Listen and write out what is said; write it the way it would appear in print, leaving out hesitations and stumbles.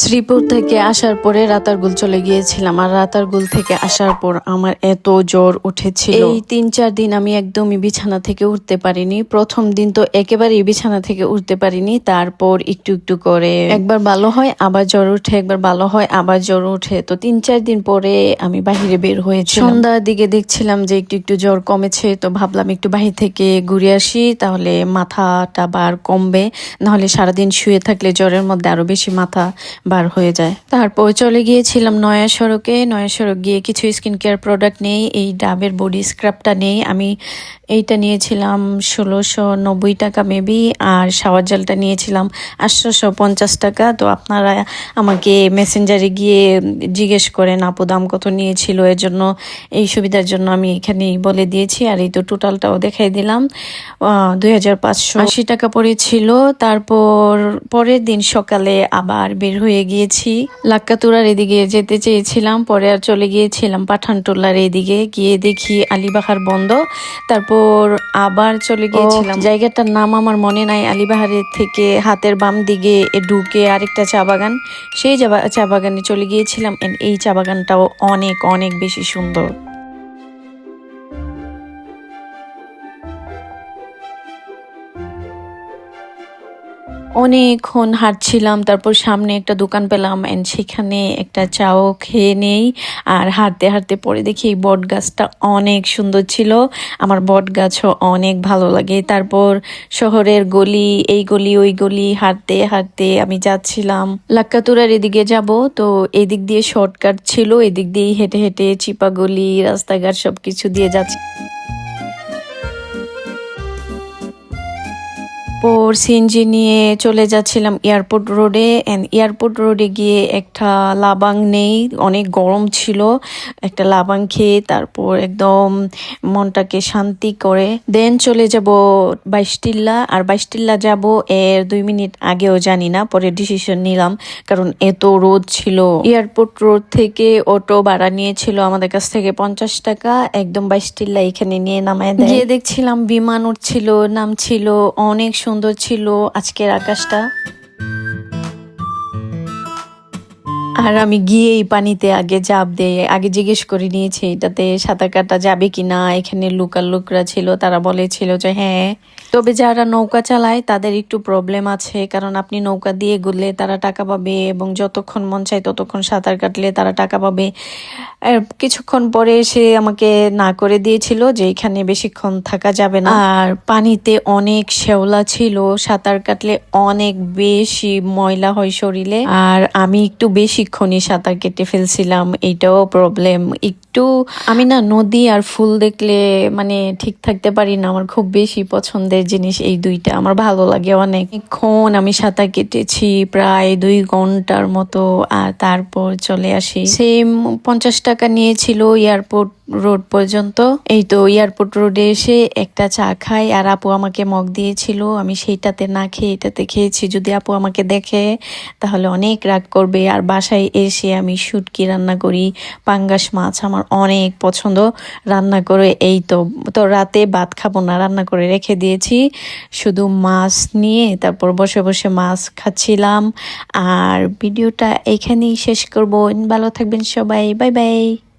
শ্রীপুর থেকে আসার পরে রাতারগুল চলে গিয়েছিলাম। আর রাতারগুল থেকে আসার পর আমার এত জ্বর উঠেছিল, এই 3-4 দিন আমি একদমই বিছানা থেকে উঠতে পারিনি। প্রথম দিন তো একেবারেই বিছানা থেকে উঠতে পারিনি, তারপর একটু একটু করে একবার ভালো হয় আবার জ্বর উঠে, একবার ভালো হয় আবার জ্বর উঠে। তো 3-4 দিন পরে আমি বাহিরে বের হয়েছি। সন্ধ্যার দিকে দেখছিলাম যে একটু একটু জ্বর কমেছে, তো ভাবলাম একটু বাহির থেকে ঘুরে আসি, তাহলে মাথাটা বার কমবে। নাহলে সারাদিন শুয়ে থাকলে জ্বরের মধ্যে আরো বেশি মাথা বার হয়ে যায়। তারপর চলে গিয়েছিলাম নয়া সড়কে। নয়া সড়ক গিয়ে কিছু স্কিন কেয়ার প্রোডাক্ট নেই, এই ডাবের বডি স্ক্রাবটা নেই। আমি এইটা নিয়েছিলাম 1690 টাকা মেবি, আর শাওয়ার জেলটা নিয়েছিলাম 850 টাকা। তো আপনারা আমাকে মেসেঞ্জারে গিয়ে জিজ্ঞেস করেন আপু দাম কত নিয়েছিল, এর জন্য এই সুবিধার জন্য আমি এখানেই বলে দিয়েছি। আর এই তো টোটালটাও দেখাই দিলাম, 2580 টাকা পড়েছিল। তারপর পরের দিন সকালে আবার বের হয়ে গিয়েছি। লাক্কাতুরার এদিকে যেতে চেয়েছিলাম, পরে আর চলে গিয়েছিলাম পাঠানটোলার এদিকে। গিয়ে দেখি আলীবাহার বন্ধ, তারপর আবার চলে গিয়েছিলাম। জায়গাটার নাম আমার মনে নাই। আলীবাহারের থেকে হাতের বাম দিকে ঢুকে আরেকটা চা বাগান, সেই চা বাগানে চলে গিয়েছিলাম। এই চা বাগানটাও অনেক অনেক বেশি সুন্দর। অনেকক্ষণ হাঁটছিলাম, তারপর সামনে একটা দোকান পেলাম এন্ড সেখানে একটা চাও খেয়ে নেই। আর হাঁটতে হাঁটতে পরে দেখি এই বট গাছটা অনেক সুন্দর ছিল, আমার বট গাছও অনেক ভালো লাগে। তারপর শহরের গলি, এই গলি ওই গলি হাঁটতে হাঁটতে আমি যাচ্ছিলাম লাক্কাতুরার এদিকে যাব। তো এদিক দিয়ে শর্টকাট ছিল, এদিক দিয়েই হেঁটে হেঁটে চিপা গলি রাস্তাঘাট সবকিছু দিয়ে যাচ্ছি। পর সিএনজি নিয়ে চলে যাচ্ছিলাম এয়ারপোর্ট রোডে। এয়ারপোর্ট রোডে গিয়ে একটা লাবাং নেই, অনেক গরম ছিল, একটা লাবাং খেয়ে তারপর একদম মনটাকে শান্তি করে দেন চলে যাব বাইশটিল্লা। আর বাইশটিল্লা যাব এর 2 মিনিট আগেও জানি না, পরে ডিসিশন নিলাম কারণ এত রোদ ছিল। এয়ারপোর্ট রোড থেকে অটো ভাড়া নিয়েছিল আমাদের কাছ থেকে 50 টাকা, একদম বাইশটিল্লা এখানে নিয়ে নামায় দেয়। গিয়ে দেখছিলাম বিমান উঠছিল নামছিল, অনেক সুন্দর ছিল আজকের আকাশটা। আর আমি গিয়েই পানিতে আগে ঝাঁপ দিয়ে আগে জিজ্ঞেস করে নিয়েছি এটাতে সাঁতার কাটা যাবে কিনা। এখানে লোকরা ছিল, তারা বলেছিল যে হ্যাঁ, তবে যারা নৌকা চালায় তাদের একটু প্রবলেম আছে, কারণ আপনি নৌকা দিয়ে গেলে তারা টাকা পাবে এবং যতক্ষণ মন চায় ততক্ষণ সাঁতার কাটলে তারা টাকা পাবে। আর কিছুক্ষণ পরে সে আমাকে না করে দিয়েছিল যে এখানে বেশিক্ষণ থাকা যাবে না। আর পানিতে অনেক শ্যাওলা ছিল, সাঁতার কাটলে অনেক বেশি ময়লা হয় শরীরে। আর আমি একটু বেশিক্ষণই সাঁতার কেটে ফেলছিলাম, এইটাও প্রবলেম একটু। আমি না নদী আর ফুল দেখলে মানে ঠিক থাকতে পারি না, আমার খুব বেশি পছন্দের জিনিস এই দুইটা, আমার ভালো লাগে অনেকক্ষণ। আমি সাঁতার কেটেছি প্রায় 2 ঘন্টার মতো। আর তারপর চলে আসি। সেম 50 টাকা নিয়েছিল এয়ারপোর্ট রোড পর্যন্ত। এই তো এয়ারপোর্ট রোডে এসে একটা চা খাই, আর আপু আমাকে মগ দিয়েছিল, আমি সেইটাতে না খেয়ে এটাতে খেয়েছি। যদি আপু আমাকে দেখে তাহলে অনেক রাগ করবে। আর বাসায় এসে আমি শুটকি রান্না করি, পাঙ্গাস মাছ আমার অনেক পছন্দ, রান্না করে এই তো রাতে ভাত খাবো না, রান্না করে রেখে দিয়েছি, শুধু মাছ নিয়ে তারপর বসে বসে মাছ খাচ্ছিলাম। আর ভিডিওটা এখানেই শেষ করব। ভালো থাকবেন সবাই, বাই বাই।